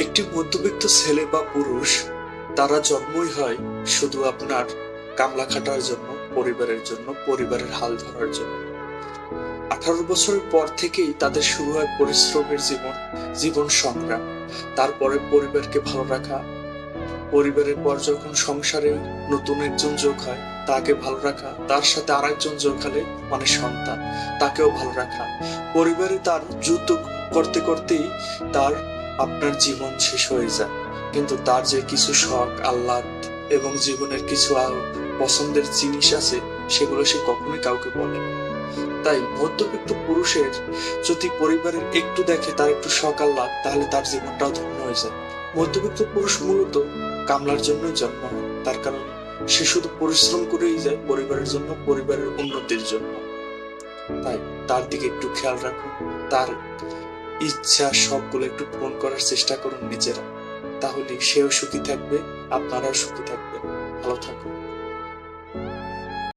একটি মধ্যবিত্ত ছেলে বা পুরুষ তারা জন্মই হয় শুধু আপনার কামলা খাটার জন্য, পরিবারের জন্য, পরিবারের হাল ধরার জন্য। 18 বছরের পর থেকেই তাদের শুরু হয় পরিশ্রমের জীবন, জীবন সংগ্রাম। তারপরে পরিবারকে ভালো রাখা, পরিবারের পর যখন সংসারে নতুন একজন যোগ হয় তাকে ভালো রাখা, তার সাথে আরেকজন যোগ হলে মানে সন্তান, তাকেও ভালো রাখা। পরিবারে তার যুদ্ধ করতে করতেই তার আপনার জীবন শেষ হয়ে যায়। কিন্তু তার যে কিছু শখ আহ্লাদ এবং জীবনের কিছু পছন্দের জিনিস আছে, সেগুলো সে কখনোই কাউকে বলে না। তাই মধ্যবিত্ত পুরুষের যদি পরিবারের একটু দেখে, তার একটু শখ আহ্লাদ, তাহলে তার জীবনটাও ধন্য হয়ে যায়। মধ্যবিত্ত পুরুষ মূলত কামলার জন্যই জন্ম হয়, তার কারণ সে শুধু পরিশ্রম করেই যায় পরিবারের জন্য, পরিবারের উন্নতির জন্য। তাই তার দিকে একটু খেয়াল রাখুন, তার ইচ্ছা সবগুলো একটু পূরণ করার চেষ্টা করুন নিজেরা। তাহলে সেও সুখী থাকবে, আপনারাও সুখী থাকবেন। ভালো থাকুন।